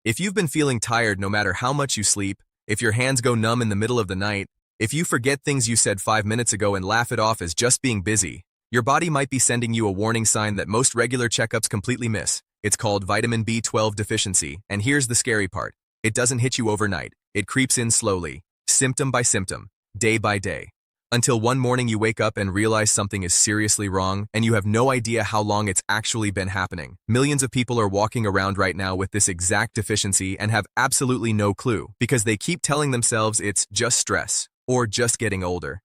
If you've been feeling tired no matter how much you sleep, if your hands go numb in the middle of the night, if you forget things you said 5 minutes ago and laugh it off as just being busy, your body might be sending you a warning sign that most regular checkups completely miss. It's called vitamin B12 deficiency, and here's the scary part. It doesn't hit you overnight. It creeps in slowly, symptom by symptom, day by day, until one morning you wake up and realize something is seriously wrong, and you have no idea how long it's actually been happening. Millions of people are walking around right now with this exact deficiency and have absolutely no clue, because they keep telling themselves it's just stress, or just getting older.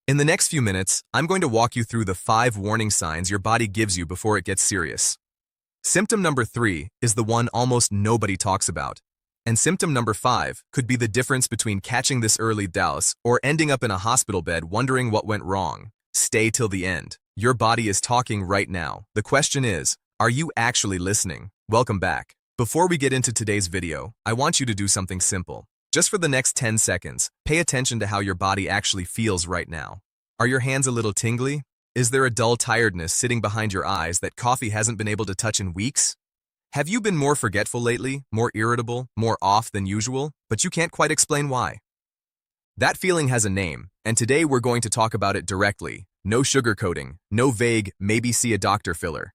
In the next few minutes, I'm going to walk you through the 5 warning signs your body gives you before it gets serious. Symptom number 3 is the one almost nobody talks about. And symptom number 5 could be the difference between catching this early dose or ending up in a hospital bed wondering what went wrong. Stay till the end. Your body is talking right now. The question is, are you actually listening? Welcome back. Before we get into today's video, I want you to do something simple. Just for the next 10 seconds, pay attention to how your body actually feels right now. Are your hands a little tingly? Is there a dull tiredness sitting behind your eyes that coffee hasn't been able to touch in weeks? Have you been more forgetful lately, more irritable, more off than usual, but you can't quite explain why? That feeling has a name, and today we're going to talk about it directly. No sugarcoating, no vague, maybe see a doctor filler.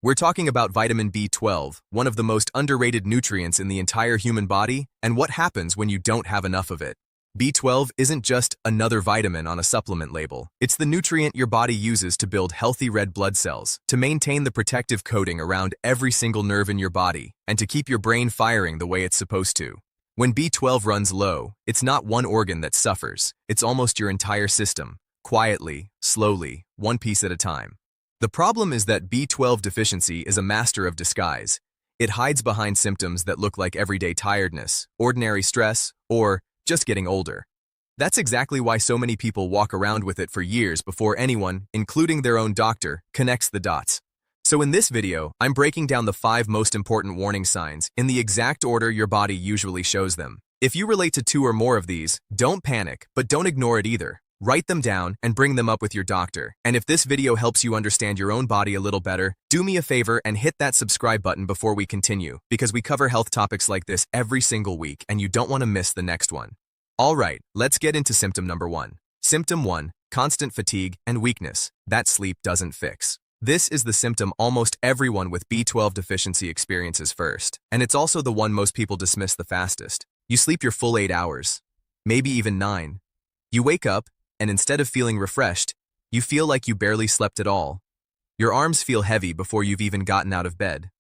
We're talking about vitamin B12, one of the most underrated nutrients in the entire human body, and what happens when you don't have enough of it. B12 isn't just another vitamin on a supplement label. It's the nutrient your body uses to build healthy red blood cells, to maintain the protective coating around every single nerve in your body, and to keep your brain firing the way it's supposed to. When B12 runs low, it's not one organ that suffers. It's almost your entire system, quietly, slowly, one piece at a time. The problem is that B12 deficiency is a master of disguise. It hides behind symptoms that look like everyday tiredness, ordinary stress, or just getting older. That's exactly why so many people walk around with it for years before anyone, including their own doctor, connects the dots. So in this video, I'm breaking down the 5 most important warning signs in the exact order your body usually shows them. If you relate to 2 or more of these, don't panic, but don't ignore it either. Write them down and bring them up with your doctor. And if this video helps you understand your own body a little better, do me a favor and hit that subscribe button before we continue, because we cover health topics like this every single week and you don't want to miss the next one. Alright, let's get into symptom number 1. Symptom 1, constant fatigue and weakness that sleep doesn't fix. This is the symptom almost everyone with B12 deficiency experiences first, and it's also the one most people dismiss the fastest. You sleep your full 8 hours, maybe even 9. You wake up, and instead of feeling refreshed, you feel like you barely slept at all. Your arms feel heavy before you've even gotten out of bed.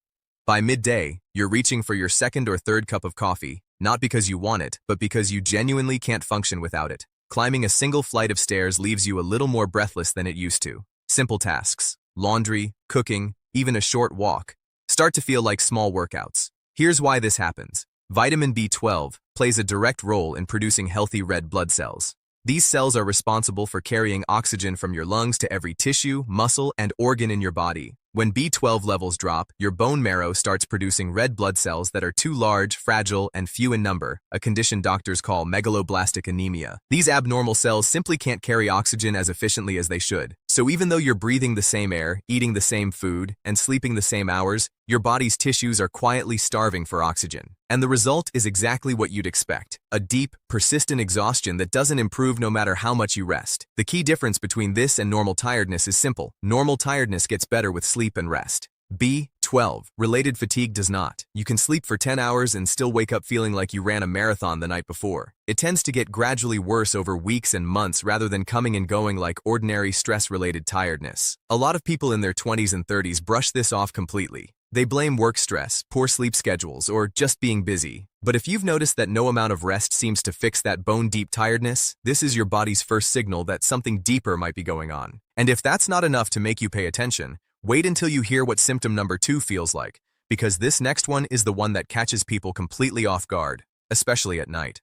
By midday, you're reaching for your 2nd or 3rd cup of coffee, not because you want it, but because you genuinely can't function without it. Climbing a single flight of stairs leaves you a little more breathless than it used to. Simple tasks, laundry, cooking, even a short walk, start to feel like small workouts. Here's why this happens. Vitamin B12 plays a direct role in producing healthy red blood cells. These cells are responsible for carrying oxygen from your lungs to every tissue, muscle, and organ in your body. When B12 levels drop, your bone marrow starts producing red blood cells that are too large, fragile, and few in number, a condition doctors call megaloblastic anemia. These abnormal cells simply can't carry oxygen as efficiently as they should. So even though you're breathing the same air, eating the same food, and sleeping the same hours, your body's tissues are quietly starving for oxygen. And the result is exactly what you'd expect: a deep, persistent exhaustion that doesn't improve no matter how much you rest. The key difference between this and normal tiredness is simple. Normal tiredness gets better with sleep and rest. B12 related fatigue does not. You can sleep for 10 hours and still wake up feeling like you ran a marathon the night before. It tends to get gradually worse over weeks and months rather than coming and going like ordinary stress-related tiredness. A lot of people in their 20s and 30s brush this off completely. They blame work stress, poor sleep schedules, or just being busy. But if you've noticed that no amount of rest seems to fix that bone-deep tiredness, this is your body's first signal that something deeper might be going on. And if that's not enough to make you pay attention, wait until you hear what symptom number 2 feels like, because this next one is the one that catches people completely off guard, especially at night.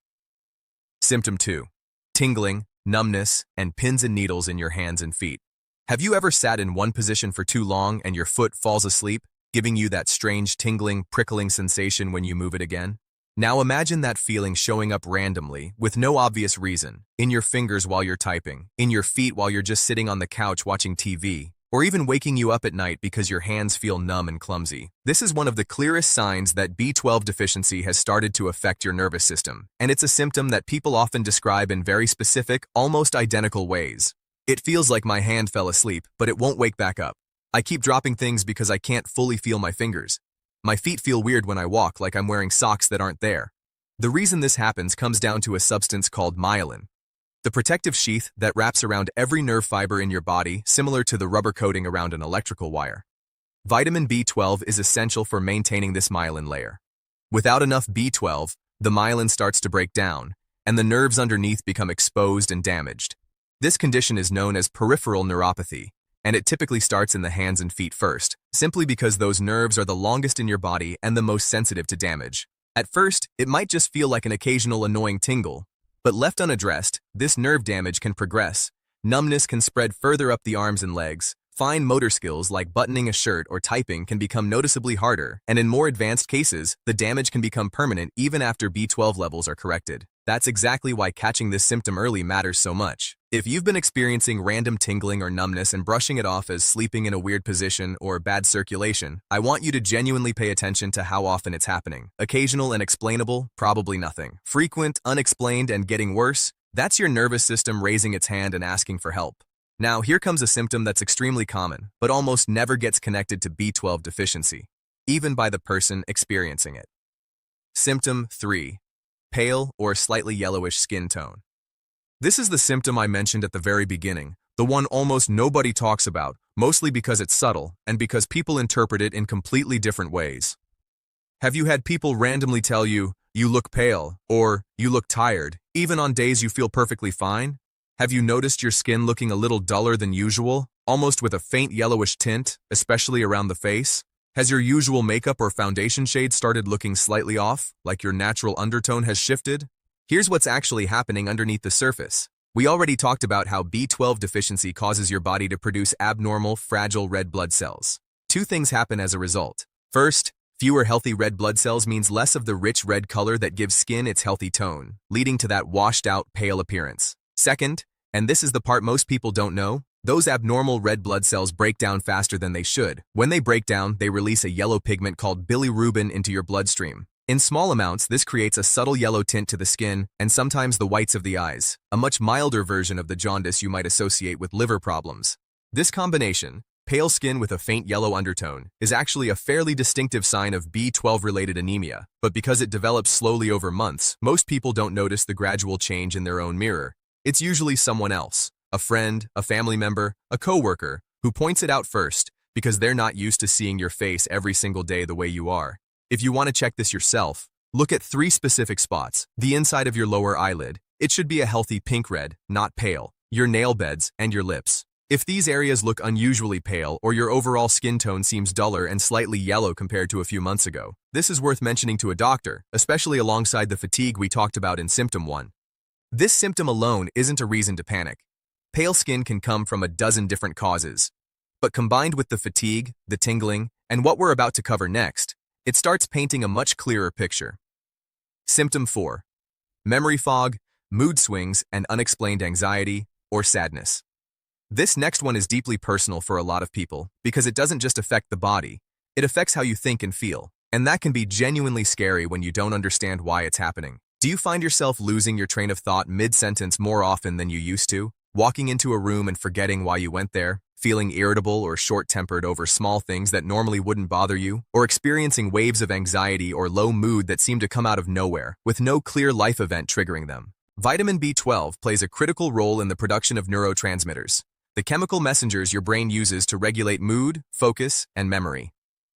Symptom 2. Tingling, numbness, and pins and needles in your hands and feet. Have you ever sat in one position for too long and your foot falls asleep, giving you that strange tingling, prickling sensation when you move it again? Now imagine that feeling showing up randomly, with no obvious reason, in your fingers while you're typing, in your feet while you're just sitting on the couch watching TV, or even waking you up at night because your hands feel numb and clumsy. This is one of the clearest signs that B12 deficiency has started to affect your nervous system, and it's a symptom that people often describe in very specific, almost identical ways. It feels like my hand fell asleep, but it won't wake back up. I keep dropping things because I can't fully feel my fingers. My feet feel weird when I walk, like I'm wearing socks that aren't there. The reason this happens comes down to a substance called myelin, the protective sheath that wraps around every nerve fiber in your body, similar to the rubber coating around an electrical wire. Vitamin B12 is essential for maintaining this myelin layer. Without enough B12, the myelin starts to break down, and the nerves underneath become exposed and damaged. This condition is known as peripheral neuropathy, and it typically starts in the hands and feet first, simply because those nerves are the longest in your body and the most sensitive to damage. At first, it might just feel like an occasional annoying tingle, but left unaddressed, this nerve damage can progress. Numbness can spread further up the arms and legs. Fine motor skills like buttoning a shirt or typing can become noticeably harder, and in more advanced cases, the damage can become permanent even after B12 levels are corrected. That's exactly why catching this symptom early matters so much. If you've been experiencing random tingling or numbness and brushing it off as sleeping in a weird position or bad circulation, I want you to genuinely pay attention to how often it's happening. Occasional and explainable, probably nothing. Frequent, unexplained, and getting worse, that's your nervous system raising its hand and asking for help. Now, here comes a symptom that's extremely common, but almost never gets connected to B12 deficiency, even by the person experiencing it. Symptom 3. Pale or slightly yellowish skin tone. This is the symptom I mentioned at the very beginning, the one almost nobody talks about, mostly because it's subtle and because people interpret it in completely different ways. Have you had people randomly tell you, "You look pale," or "You look tired," even on days you feel perfectly fine? Have you noticed your skin looking a little duller than usual, almost with a faint yellowish tint, especially around the face? Has your usual makeup or foundation shade started looking slightly off, like your natural undertone has shifted? Here's what's actually happening underneath the surface. We already talked about how B12 deficiency causes your body to produce abnormal, fragile red blood cells. Two things happen as a result. First, fewer healthy red blood cells means less of the rich red color that gives skin its healthy tone, leading to that washed-out, pale appearance. Second, and this is the part most people don't know, those abnormal red blood cells break down faster than they should. When they break down, they release a yellow pigment called bilirubin into your bloodstream. In small amounts, this creates a subtle yellow tint to the skin and sometimes the whites of the eyes, a much milder version of the jaundice you might associate with liver problems. This combination, pale skin with a faint yellow undertone, is actually a fairly distinctive sign of B12-related anemia, but because it develops slowly over months, most people don't notice the gradual change in their own mirror. It's usually someone else, a friend, a family member, a coworker, who points it out first because they're not used to seeing your face every single day the way you are. If you want to check this yourself, look at 3 specific spots: the inside of your lower eyelid. It should be a healthy pink-red, not pale. Your nail beds and your lips. If these areas look unusually pale or your overall skin tone seems duller and slightly yellow compared to a few months ago, this is worth mentioning to a doctor, especially alongside the fatigue we talked about in symptom 1. This symptom alone isn't a reason to panic. Pale skin can come from a dozen different causes, but combined with the fatigue, the tingling, and what we're about to cover next, it starts painting a much clearer picture. Symptom 4. Memory fog, mood swings, and unexplained anxiety or sadness. This next one is deeply personal for a lot of people because it doesn't just affect the body, it affects how you think and feel, and that can be genuinely scary when you don't understand why it's happening. Do you find yourself losing your train of thought mid-sentence more often than you used to? Walking into a room and forgetting why you went there? Feeling irritable or short-tempered over small things that normally wouldn't bother you? Or experiencing waves of anxiety or low mood that seem to come out of nowhere, with no clear life event triggering them? Vitamin B12 plays a critical role in the production of neurotransmitters, the chemical messengers your brain uses to regulate mood, focus, and memory.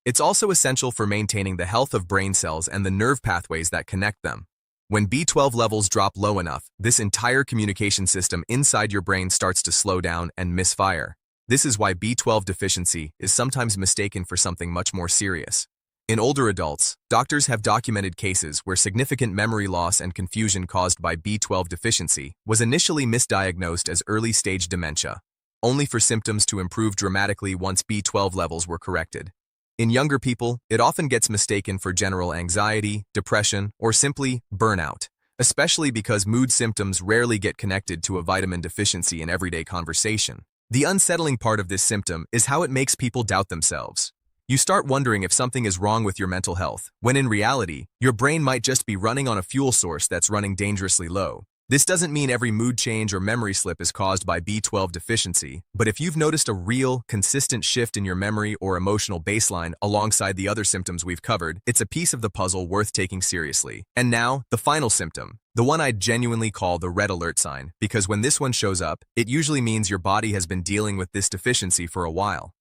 It's also essential for maintaining the health of brain cells and the nerve pathways that connect them. When B12 levels drop low enough, this entire communication system inside your brain starts to slow down and misfire. This is why B12 deficiency is sometimes mistaken for something much more serious. In older adults, doctors have documented cases where significant memory loss and confusion caused by B12 deficiency was initially misdiagnosed as early-stage dementia, only for symptoms to improve dramatically once B12 levels were corrected. In younger people, it often gets mistaken for general anxiety, depression, or simply burnout, especially because mood symptoms rarely get connected to a vitamin deficiency in everyday conversation. The unsettling part of this symptom is how it makes people doubt themselves. You start wondering if something is wrong with your mental health, when in reality, your brain might just be running on a fuel source that's running dangerously low. This doesn't mean every mood change or memory slip is caused by B12 deficiency, but if you've noticed a real, consistent shift in your memory or emotional baseline alongside the other symptoms we've covered, it's a piece of the puzzle worth taking seriously. And now, the final symptom, the one I'd genuinely call the red alert sign, because when this one shows up, it usually means your body has been dealing with this deficiency for a while.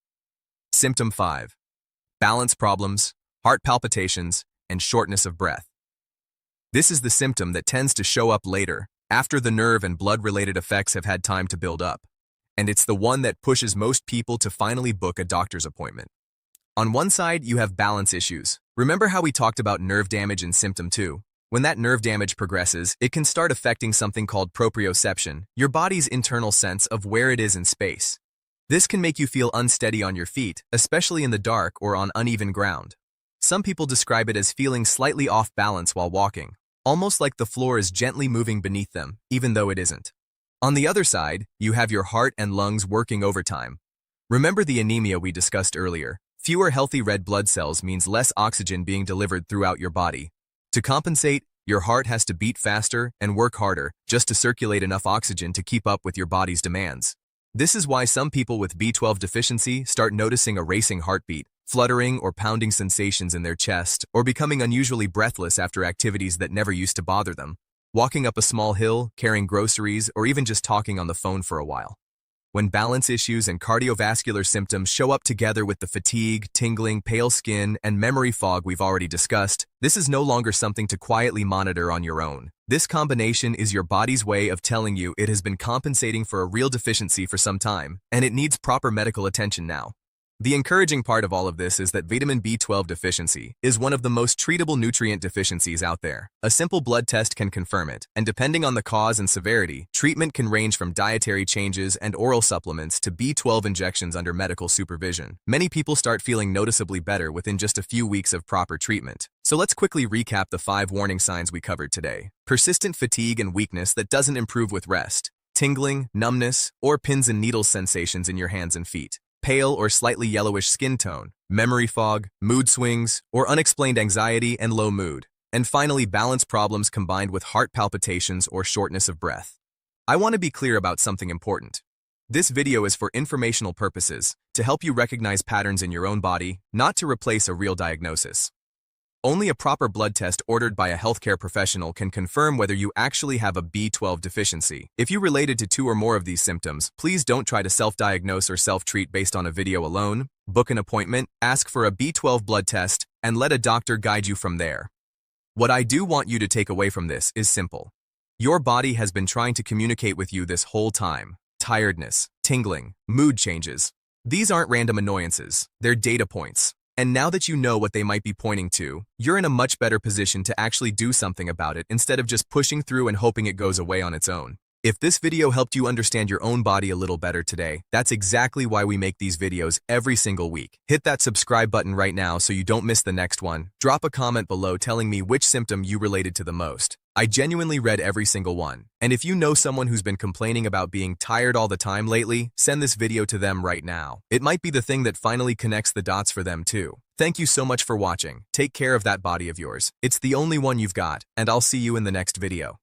Symptom 5. Balance problems, heart palpitations, and shortness of breath. This is the symptom that tends to show up later, after the nerve and blood-related effects have had time to build up. And it's the one that pushes most people to finally book a doctor's appointment. On one side, you have balance issues. Remember how we talked about nerve damage in symptom 2? When that nerve damage progresses, it can start affecting something called proprioception, your body's internal sense of where it is in space. This can make you feel unsteady on your feet, especially in the dark or on uneven ground. Some people describe it as feeling slightly off balance while walking, almost like the floor is gently moving beneath them, even though it isn't. On the other side, you have your heart and lungs working overtime. Remember the anemia we discussed earlier? Fewer healthy red blood cells means less oxygen being delivered throughout your body. To compensate, your heart has to beat faster and work harder just to circulate enough oxygen to keep up with your body's demands. This is why some people with B12 deficiency start noticing a racing heartbeat, fluttering or pounding sensations in their chest, or becoming unusually breathless after activities that never used to bother them, walking up a small hill, carrying groceries, or even just talking on the phone for a while. When balance issues and cardiovascular symptoms show up together with the fatigue, tingling, pale skin, and memory fog we've already discussed, this is no longer something to quietly monitor on your own. This combination is your body's way of telling you it has been compensating for a real deficiency for some time, and it needs proper medical attention now. The encouraging part of all of this is that vitamin B12 deficiency is one of the most treatable nutrient deficiencies out there. A simple blood test can confirm it, and depending on the cause and severity, treatment can range from dietary changes and oral supplements to B12 injections under medical supervision. Many people start feeling noticeably better within just a few weeks of proper treatment. So let's quickly recap the 5 warning signs we covered today. Persistent fatigue and weakness that doesn't improve with rest. Tingling, numbness, or pins and needles sensations in your hands and feet. Pale or slightly yellowish skin tone, memory fog, mood swings, or unexplained anxiety and low mood. And finally, balance problems combined with heart palpitations or shortness of breath. I want to be clear about something important. This video is for informational purposes, to help you recognize patterns in your own body, not to replace a real diagnosis. Only a proper blood test ordered by a healthcare professional can confirm whether you actually have a B12 deficiency. If you related to 2 or more of these symptoms, please don't try to self-diagnose or self-treat based on a video alone. Book an appointment, ask for a B12 blood test, and let a doctor guide you from there. What I do want you to take away from this is simple. Your body has been trying to communicate with you this whole time. Tiredness, tingling, mood changes. These aren't random annoyances, they're data points. And now that you know what they might be pointing to, you're in a much better position to actually do something about it instead of just pushing through and hoping it goes away on its own. If this video helped you understand your own body a little better today, that's exactly why we make these videos every single week. Hit that subscribe button right now so you don't miss the next one. Drop a comment below telling me which symptom you related to the most. I genuinely read every single one. And if you know someone who's been complaining about being tired all the time lately, send this video to them right now. It might be the thing that finally connects the dots for them too. Thank you so much for watching. Take care of that body of yours. It's the only one you've got, and I'll see you in the next video.